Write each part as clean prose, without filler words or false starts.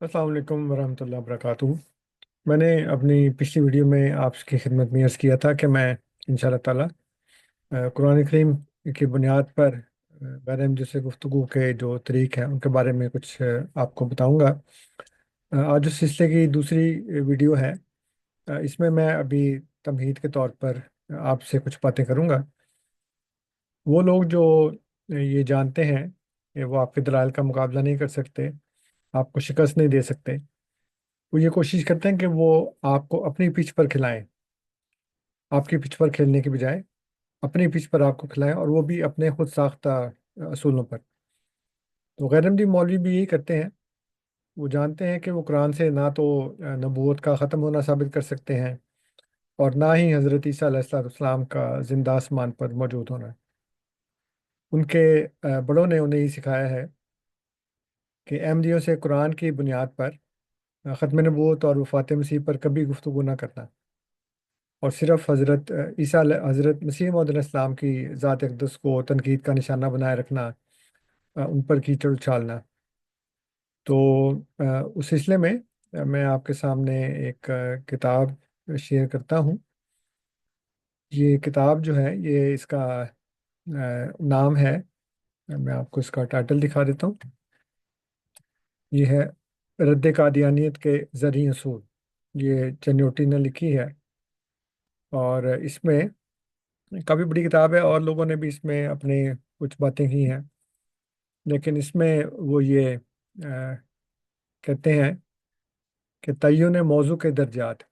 अस्सलाम वालेकुम वरहमतुल्लाहि वबरकातुहू। मैंने अपनी पिछली वीडियो में आपकी खिदमत में अर्ज़ किया था कि मैं इंशाअल्लाह ताला कुरान करीम की बुनियाद पर गैर अहमदियों से गुफ्तगू के जो तरीक़ हैं उनके बारे में कुछ आपको बताऊंगा। आज उस सिलसिले की दूसरी वीडियो है। इसमें मैं अभी तमहीद के तौर पर आपसे कुछ बातें करूंगा। वो लोग जो ये जानते हैं कि वो आपके दलाल का मुकाबला नहीं कर सकते, आपको शिकस्त नहीं दे सकते, वो ये कोशिश करते हैं कि वो आपको अपनी पिच पर खिलाएं, आपकी पिच पर खेलने की बजाय अपनी पिच पर आपको खिलाएं, और वो भी अपने खुद साख्ता असूलों पर। तो गैरमदी मौलवी भी यही करते हैं। वो जानते हैं कि वो कुरान से ना तो नबूवत का ख़त्म होना साबित कर सकते हैं, और ना ही हज़रत ईसा अलैहिस्सलाम का जिंदा आसमान पर मौजूद होना। उनके बड़ों ने उन्हें ये सिखाया है कि अहमदियों से कुरान की बुनियाद पर ख़त्म नबूवत और वफ़ात मसीह पर कभी गुफ्तगू ना करना, और सिर्फ हज़रत मसीह मौद अलैहिस्सलाम की ज़ात अक़दस को तनकीद का निशाना बनाए रखना, उन पर कीचड़ उछालना। तो उस सिलसिले में मैं आपके सामने एक किताब शेयर करता हूँ। ये किताब जो है, ये इसका नाम है, मैं आपको इसका टाइटल दिखा देता हूँ। ये है रद्द कादियानियत के ज़रिए असूल। ये चन्योटी ने लिखी है, और इसमें काफ़ी बड़ी किताब है और लोगों ने भी इसमें अपने कुछ बातें की हैं। लेकिन इसमें वो ये कहते हैं कि तय्युन मौजू के दर्जात,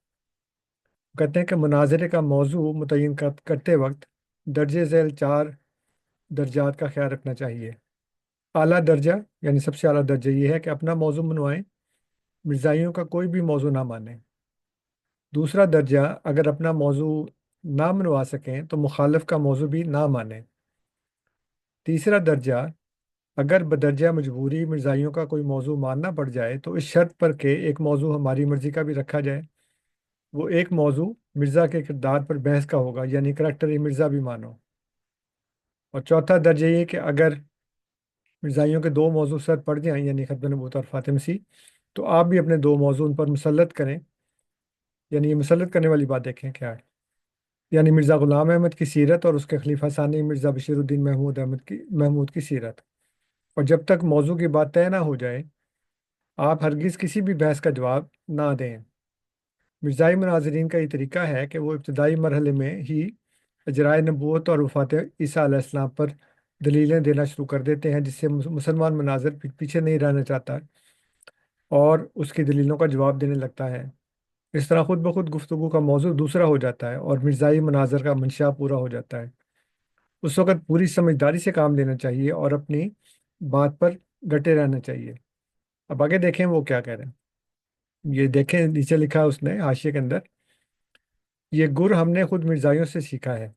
कहते हैं कि मुनाजरे का मौजू मुतय्यन करते वक्त दर्जे झैल चार दर्जात का ख्याल रखना चाहिए। आला दर्जा, यानी सबसे आला दर्जा ये है कि अपना मौजू मनवाएं, मिर्ज़ाइयों का कोई भी मौजू ना मानें। दूसरा दर्जा, अगर अपना मौजू ना मनवा सकें तो मुखालिफ का मौजू भी ना मानें। तीसरा दर्जा, अगर बदरजा मजबूरी मिर्ज़ाइयों का कोई मौजू मानना पड़ जाए तो इस शर्त पर कि एक मौजू हमारी मर्ज़ी का भी रखा जाए। वो एक मौजू मिर्ज़ा के किरदार पर बहस का होगा, यानी करैक्टर मिर्ज़ा भी मानो। और चौथा दर्जा ये कि अगर मिर्ज़ाइयों के दो मौजू सर पड़ जाएं, यानी खत्म नबूवत और फातिह मसीह, तो आप भी अपने दो मौजू उन पर मुसल्लत करें। यानी ये मुसल्लत करने वाली बात देखें क्या है। यानी मिर्ज़ा ग़ुलाम अहमद की सीरत और उसके खलीफा सानी मिर्ज़ा बशीरुद्दीन महमूद की सीरत। और जब तक मौजू की बात तय ना हो जाए, आप हरगिज़ किसी भी बहस का जवाब ना दें। मिर्ज़ाई मुनाज़रीन का ये तरीका है कि वो इब्तदाई मरहले में ही इजराए नबूवत और वफ़ात ईसा अलैहिस्सलाम पर दलीलें देना शुरू कर देते हैं, जिससे मुसलमान मनाज़र पीछे नहीं रहना चाहता और उसकी दलीलों का जवाब देने लगता है। इस तरह खुद ब खुद गुफ्तगू का मौजू दूसरा हो जाता है और मिर्ज़ाई मनाज़र का मंशा पूरा हो जाता है। उस वक़्त पूरी समझदारी से काम लेना चाहिए और अपनी बात पर डटे रहना चाहिए। अब आगे देखें वो क्या कह रहे हैं। ये देखें, नीचे लिखा है उसने हाशिए के अंदर, ये गुर हमने खुद मिर्ज़ाइयों से सीखा है।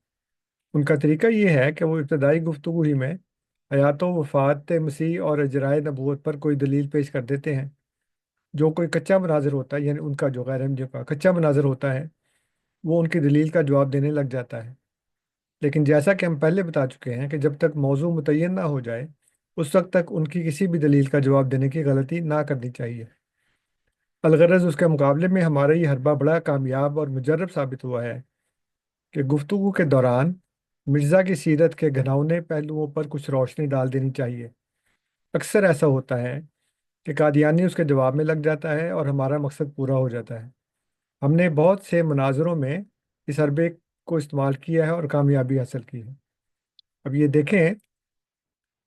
उनका तरीका ये है कि वो इब्तदाई गुफ्तगू ही में हयात वफ़ात मसीह और इजराए नबूवत पर कोई दलील पेश कर देते हैं। जो कोई कच्चा मनाजर होता है, यानी उनका जो गैर अहमदियों का कच्चा मनाजर होता है, वो उनकी दलील का जवाब देने लग जाता है। लेकिन जैसा कि हम पहले बता चुके हैं कि जब तक मौजू मुतय्यन ना हो जाए, उस वक्त तक उनकी किसी भी दलील का जवाब देने की गलती ना करनी चाहिए। अलगरज उसके मुकाबले में हमारा ये हरबा बड़ा कामयाब और मुजर्रब साबित हुआ है कि गुफ्तगू के दौरान मिर्ज़ा की सीरत के घिनौने पहलुओं पर कुछ रोशनी डाल देनी चाहिए। अक्सर ऐसा होता है कि कादियानी उसके जवाब में लग जाता है और हमारा मकसद पूरा हो जाता है। हमने बहुत से मुनाजरों में इस हरबे को इस्तेमाल किया है और कामयाबी हासिल की है। अब ये देखें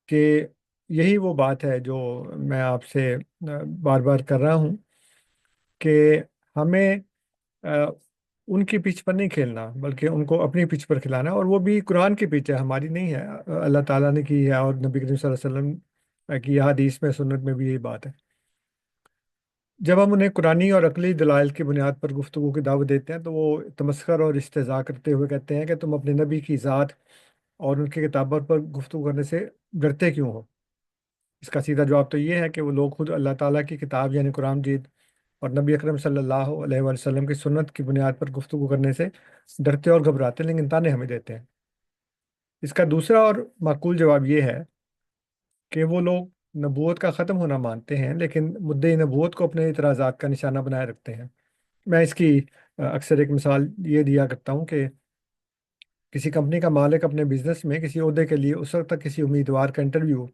कि यही वो बात है जो मैं आपसे बार बार कर रहा हूँ कि हमें अ, उनकी पिच पर नहीं खेलना, बल्कि उनको अपनी पिच पर खिलाना है, और वो भी कुरान की पिच है, हमारी नहीं है। अल्लाह ताला ने की है और नबी करीम सल्लल्लाहु अलैहि वसल्लम की हदीस में, सुन्नत में भी यही बात है। जब हम उन्हें कुरानी और अकली दलाइल की बुनियाद पर गुफ्तगू की दावत देते हैं तो वो तमस्खर और इस्तेज़ा करते हुए कहते हैं कि तुम अपने नबी की ज़ात और उनकी किताबों पर गुफ्तगू करने से डरते क्यों हो। इसका सीधा जवाब तो ये है कि वो लोग खुद अल्लाह ताला की किताब यानी कुरान मजीद और नबी अकरम सल्लल्लाहु अलैहि वसल्लम की सुन्नत की बुनियाद पर गुफ्तगू करने से डरते और घबराते हैं, लेकिन ताने हमें देते हैं। इसका दूसरा और माकूल जवाब ये है कि वो लोग نبوت کا ختم ہونا مانتے ہیں، لیکن مدعی نبوت کو اپنے اعتراضات کا نشانہ بنائے رکھتے ہیں۔ میں اس کی اکثر ایک مثال یہ دیا کرتا ہوں کہ کسی کمپنی کا مالک اپنے بزنس میں کسی عہدے کے لیے اس وقت تک کسی امیدوار کا انٹرویو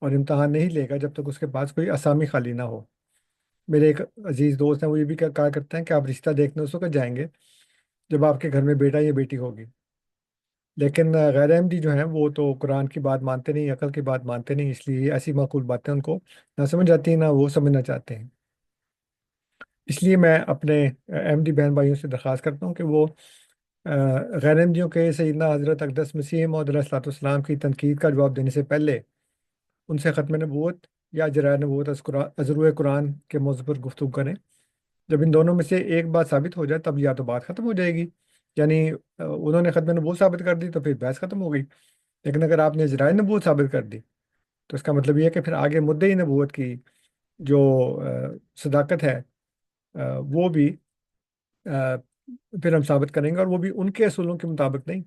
اور امتحان نہیں لے گا جب تک اس کے پاس کوئی اسامی خالی نہ ہو۔ میرے ایک عزیز دوست ہیں، وہ یہ بھی کہا کرتے ہیں کہ آپ رشتہ دیکھنے اس وقت جائیں گے جب آپ کے گھر میں بیٹا یا بیٹی ہوگی، لیکن غیر احمدی جو ہیں وہ تو قرآن کی بات مانتے نہیں، عقل کی بات مانتے نہیں، اس لیے ایسی معقول باتیں ان کو نہ سمجھ آتی ہیں نہ وہ سمجھنا چاہتے ہیں۔ اس لیے میں اپنے احمدی بہن بھائیوں سے درخواست کرتا ہوں کہ وہ غیر احمدیوں کے سیدنا حضرت اقدس مسیح موعود علیہ الصلوۃ والسلام کی تنقید کا جواب دینے سے پہلے ان سے ختم نبوت یا جرائے نبوت از روئے قرآن کے موضوع پر گفتگو کریں۔ جب ان دونوں میں سے ایک بات ثابت ہو جائے تب یا تو بات ختم ہو جائے گی، یعنی انہوں نے ختم نبوت ثابت کر دی تو پھر بحث ختم ہو گئی، لیکن اگر آپ نے جرائے نبوت ثابت کر دی تو اس کا مطلب یہ ہے کہ پھر آگے مدعی نبوت کی جو صداقت ہے وہ بھی پھر ہم ثابت کریں گے، اور وہ بھی ان کے اصولوں کے مطابق نہیں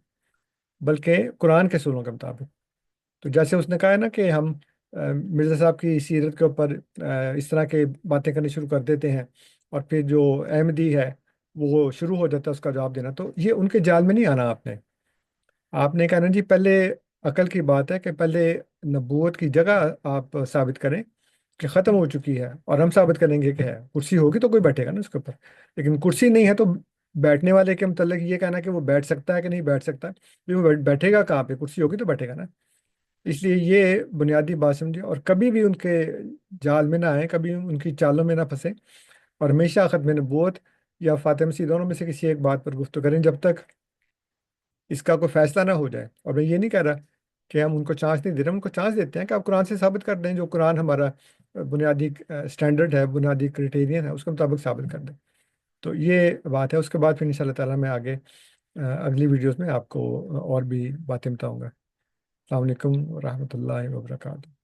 بلکہ قرآن کے اصولوں کے مطابق۔ تو جیسے اس نے کہا ہے نا کہ ہم مرزا صاحب کی سیرت کے اوپر اس طرح کے باتیں کرنی شروع کر دیتے ہیں، اور پھر جو احمدی ہے وہ شروع ہو جاتا ہے اس کا جواب دینا، تو یہ ان کے جال میں نہیں آنا آپ نے کہنا جی پہلے عقل کی بات ہے کہ پہلے نبوت کی جگہ آپ ثابت کریں کہ ختم ہو چکی ہے، اور ہم ثابت کریں گے کہ ہے، کرسی ہوگی تو کوئی بیٹھے گا نا اس کے اوپر، لیکن کرسی نہیں ہے تو بیٹھنے والے کے متعلق یہ کہنا کہ وہ بیٹھ سکتا ہے کہ نہیں بیٹھ سکتا، بھی وہ بیٹھے گا کہاں پہ، کرسی ہوگی تو بیٹھے گا نا۔ اس لیے یہ بنیادی بات سمجھے اور کبھی بھی ان کے جال میں نہ آئیں، کبھی ان کی چالوں میں نہ پھنسیں، اور ہمیشہ ختم نبوت یا فاطمہ مسیح دونوں میں سے کسی ایک بات پر گفتگو کریں جب تک اس کا کوئی فیصلہ نہ ہو جائے۔ اور میں یہ نہیں کہہ رہا کہ ہم ان کو چانس نہیں دے رہے، ہم ان کو چانس دیتے ہیں کہ آپ قرآن سے ثابت کر دیں، جو قرآن ہمارا بنیادی اسٹینڈرڈ ہے، بنیادی کرائٹیرین ہے، اس کے مطابق ثابت کر دیں۔ تو یہ بات ہے، اس کے بعد پھر انشاءاللہ تعالیٰ میں آگے اگلی ویڈیوز میں آپ کو اور بھی باتیں بتاؤں گا۔ السلام علیکم ورحمۃ اللہ وبرکاتہ۔